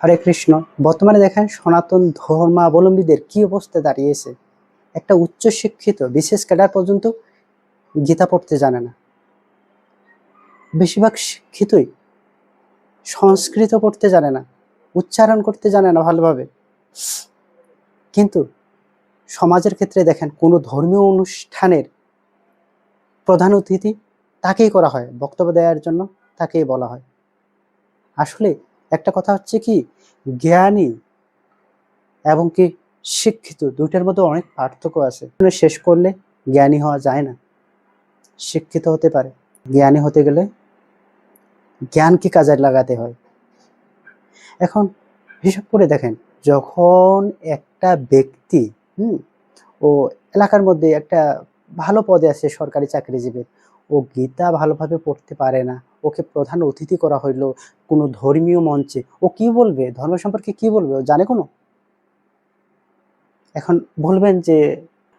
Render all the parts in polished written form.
হরে কৃষ্ণ। বর্তমানে দেখেন সনাতন ধর্মাবলম্বীদের কি অবস্থা দাঁড়িয়েছে। একটা উচ্চ শিক্ষিত বিশেষ ক্যাডার পর্যন্ত গীতা পড়তে জানে না। বেশিরভাগ শিক্ষিতই সংস্কৃত পড়তে জানে না, উচ্চারণ করতে জানে না ভালোভাবে। কিন্তু সমাজের ক্ষেত্রে দেখেন কোনো ধর্মীয় অনুষ্ঠানের প্রধান অতিথি তাকেই করা হয়, বক্তব্য দেওয়ার জন্য তাকেই বলা হয়। আসলে একটা কথা হচ্ছে কি, জ্ঞানী এবং কি শিক্ষিত দুইটার মধ্যে অনেক পার্থক্য আছে। শেষ করলে জ্ঞানী হওয়া যায় না। শিক্ষিত হতে পারে, জ্ঞানী হতে গেলে জ্ঞানকে কাজে লাগাতে হয়। এখন হিসাব করে দেখেন, যখন একটা ব্যক্তি ও এলাকার মধ্যে একটা ভালো পদে আছে, সরকারি চাকরিজীবী, ও গীতা ভালোভাবে পড়তে পারে না, ওকে প্রধান অতিথি করা হইলো কোনো ধর্মীয় মঞ্চে, ও কি বলবে? ধর্ম সম্পর্কে কি বলবে? ও জানে কোনো? এখন বলবেন যে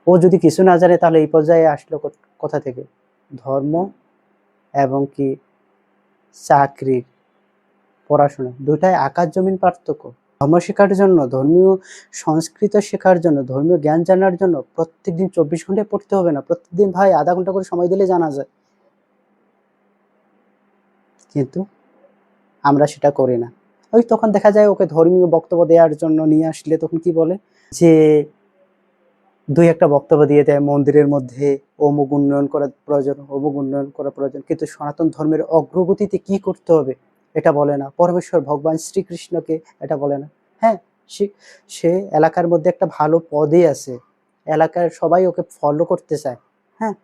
ও যদি কিছু না জানে তাহলে এই পর্যায়ে আসলো কোথা থেকে? ধর্ম এবং কি চাকরির পড়াশোনা দুটাই আকাশ জমিন পার্থক্য। ধর্ম শেখার জন্য, ধর্মীয় সংস্কৃত শেখার জন্য, ধর্মীয় জ্ঞান জানার জন্য প্রত্যেকদিন 24 ঘন্টায় পড়তে হবে না। প্রত্যেকদিন ভাই আধা ঘন্টা করে সময় দিলে জানা যায়। কিন্তু আমরা সেটা করি না। ওই তখন দেখা যায় ওকে ধর্মীয় বক্তব্য দেওয়ার জন্য নিয়ে আসলে তখন কি বলে যে দুই একটা বক্তব্য দিয়ে দেয়, মন্দিরের মধ্যে অমুক উন্নয়ন করা প্রয়োজন, অমুক উন্নয়ন করা প্রয়োজন, কিন্তু সনাতন ধর্মের অগ্রগতিতে কি করতে হবে এটা বলে না। পরমেশ্বর ভগবান শ্রীকৃষ্ণকে এটা বলে না। হ্যাঁ, সে এলাকার মধ্যে একটা ভালো পদে আছে, এলাকার সবাই ওকে ফলো করতে চায়। হ্যাঁ,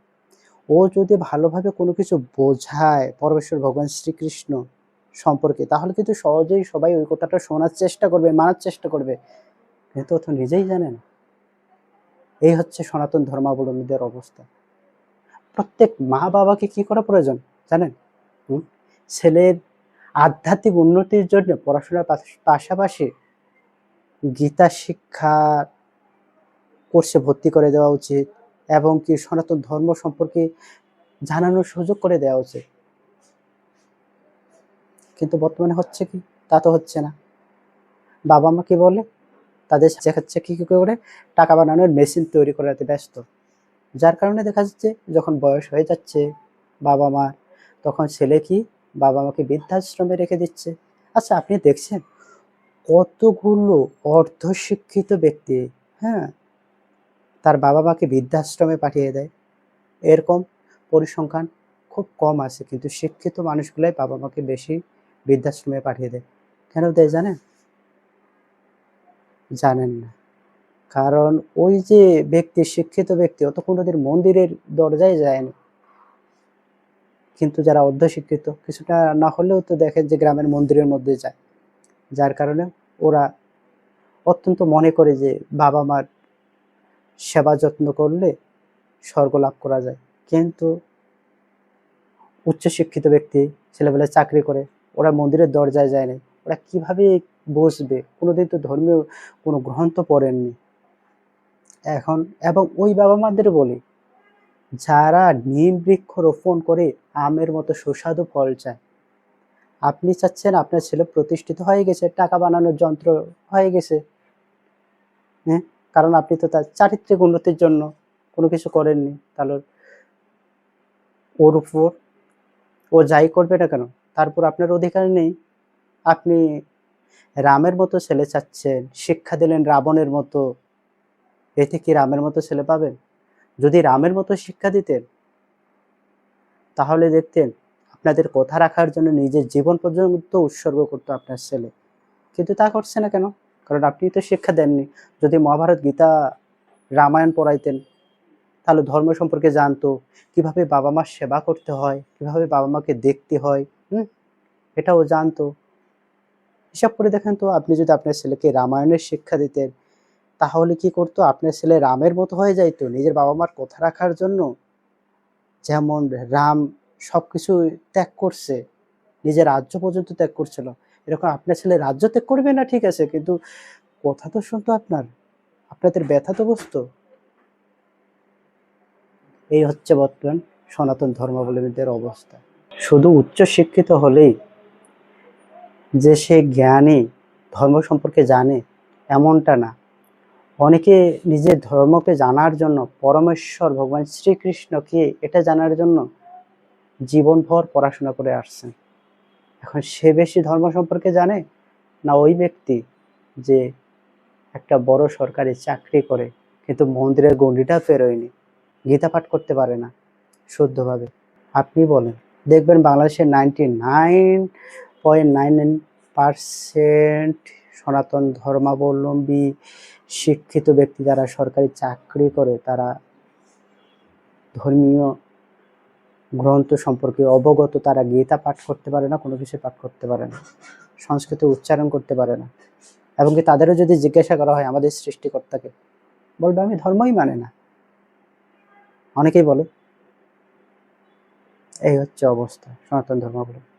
ও যদি ভালোভাবে কোনো কিছু বোঝায় পরমেশ্বর ভগবান শ্রীকৃষ্ণ সম্পর্কে, তাহলে কিন্তু সহজেই সবাই ওই কথাটা শোনার চেষ্টা করবে, মানার চেষ্টা করবে। কিন্তু ও তো নিজেই জানে না। এই হচ্ছে সনাতন ধর্মাবলম্বীদের অবস্থা। প্রত্যেক মা বাবাকে কি করা প্রয়োজন জানেন? ছেলের আধ্যাত্মিক উন্নতির জন্য পড়াশোনার পাশাপাশি গীতা শিক্ষা কোর্সে ভর্তি করে দেওয়া উচিত এবং কি সনাতন ধর্ম সম্পর্কে জানানোর সুযোগ করে দেওয়া উচিত। কিন্তু বর্তমানে হচ্ছে কি? তা তো হচ্ছে না। বাবা মা কি বলে? তাদের শেখাচ্ছে কি করে? টাকা বানানোর মেশিন তৈরি করাতে ব্যস্ত। যার কারণে দেখা যাচ্ছে যখন বয়স হয়ে যাচ্ছে বাবা মা, তখন ছেলে কি বাবা মাকে বৃদ্ধাশ্রমে রেখে দিচ্ছে। আচ্ছা, আপনি দেখছেন কতগুলো অর্ধশিক্ষিত ব্যক্তি, হ্যাঁ, তার বাবা মাকে বৃদ্ধাশ্রমে পাঠিয়ে দেয়। এরকম পরিসংখ্যান খুব কম আছে, কিন্তু শিক্ষিত মানুষগুলাই বাবা মাকে বেশি বৃদ্ধাশ্রমে পাঠিয়ে দেয়। কেন দেয় জানেন? জানেন না। কারণ ওই যে ব্যক্তি, শিক্ষিত ব্যক্তি, অত কোনোদিন মন্দিরের দরজায় যায়নি। কিন্তু যারা অর্ধশিক্ষিত, কিছুটা না হলেও তো দেখেন যে গ্রামের মন্দিরের মধ্যে যায়। যার কারণে ওরা অত্যন্ত মনে করে যে বাবা মার সেবা যত্ন করলে স্বর্গ লাভ করা যায়। কিন্তু উচ্চশিক্ষিত ব্যক্তি, ছেলেবেলায় চাকরি করে, ওরা মন্দিরের দরজায় যায় না। ওরা কিভাবে বসবে? কোনোদিন তো ধর্মীয় কোনো গ্রন্থ পড়েননি। এখন এবং ওই বাবা মাদের বলি, যারা নিম বৃক্ষ রোপণ করে আমের মতো সুস্বাদু ফল চায়। আপনি চাচ্ছেন আপনার ছেলে প্রতিষ্ঠিত হয়ে গেছে, টাকা বানানোর যন্ত্র হয়ে গেছে, হ্যাঁ, কারণ আপনি তো তার চারিত্রিক উন্নতির জন্য কোনো কিছু করেননি। তাহলে ওর উপর ও যাই করবে না কেন, তারপর আপনার অধিকার নেই। আপনি রামের মতো ছেলে চাচ্ছেন, শিক্ষা দিলেন রাবণের মতো, এতে কি রামের মতো ছেলে পাবেন? যদি রামের মতো শিক্ষা দিতেন তাহলে দেখতেন আপনাদের কথা রাখার জন্য নিজের জীবন পর্যন্ত উৎসর্গ করতো আপনার ছেলে। কিন্তু তা করছে না কেন? কারণ আপনি তো শিক্ষা দেননি। যদি মহাভারত, গীতা, রামায়ণ পড়াইতেন তাহলে ধর্ম সম্পর্কে জানতো, কিভাবে বাবা মার সেবা করতে হয়, কিভাবে বাবা মাকে দেখতে হয়, এটাও জানতো। হিসাব করে দেখেন তো, আপনি যদি আপনার ছেলেকে রামায়ণের শিক্ষা দিতেন তাহলে কি করতো? আপনার ছেলে রামের মতো হয়ে যাইতো নিজের বাবা মার কথা রাখার জন্য। যেমন রাম সবকিছু ত্যাগ করছে, নিজের রাজ্য পর্যন্ত ত্যাগ করছিল, এরকম আপনার ছেলে রাজ্য ত্যাগ করবে না, ঠিক আছে, কিন্তু কথা তো শুনতো আপনাদের ব্যথা তো বুঝতো। এই হচ্ছে বর্তমান সনাতন ধর্মাবলম্বীদের অবস্থা। শুধু উচ্চ শিক্ষিত হলেই যে সে জ্ঞানী, ধর্ম সম্পর্কে জানে এমনটা না। অনেকে নিজের ধর্মকে জানার জন্য, পরমেশ্বর ভগবান শ্রীকৃষ্ণকে এটা জানার জন্য জীবনভর পড়াশোনা করে আসছেন। এখন সে বেশি ধর্ম সম্পর্কে জানে, না ওই ব্যক্তি যে একটা বড় সরকারি চাকরি করে কিন্তু মন্দিরের গণ্ডিটা পেরোয়নি, গীতা পাঠ করতে পারে না শুদ্ধভাবে? আপনি বলেন, দেখবেন বাংলাদেশের 99.99% সনাতন ধর্মাবলম্বী শিক্ষিত ব্যক্তি যারা সরকারি চাকরি করে, তারা ধর্মীয় গ্রন্থ সম্পর্কে অবগত। তারা গীতা পাঠ করতে পারে না, কোনো কিছু পাঠ করতে পারে না, সংস্কৃত উচ্চারণ করতে পারে না। এবং কি তাদেরও যদি জিজ্ঞাসা করা হয় আমাদের সৃষ্টিকর্তাকে, বলবে আমি ধর্মই মানে না। অনেকেই বলে। এই হচ্ছে অবস্থা সনাতন ধর্মাবলম্বী।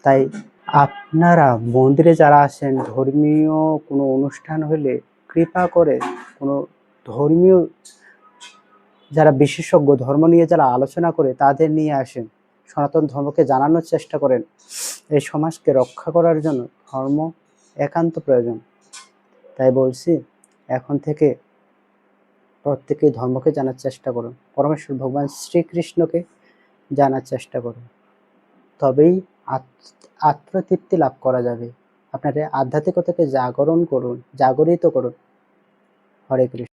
তাই আপনারা মন্দিরে যারা আসেন, ধর্মীয় কোনো অনুষ্ঠান হলে কৃপা করে কোনো ধর্মীয় যারা বিশেষজ্ঞ, ধর্ম নিয়ে যারা আলোচনা করে, তাদের নিয়ে আসেন। সনাতন ধর্মকে জানানোর চেষ্টা করেন। এই সমাজকে রক্ষা করার জন্য ধর্ম একান্ত প্রয়োজন। তাই বলছি, এখন থেকে প্রত্যেকেই ধর্মকে জানার চেষ্টা করুন, পরমেশ্বর ভগবান শ্রীকৃষ্ণকে জানার চেষ্টা করুন। তবেই আত্মতৃপ্তি লাভ করা যাবে। আপনার আধ্যাত্মিকতাকে জাগরিত করুন। হরে কৃষ্ণ।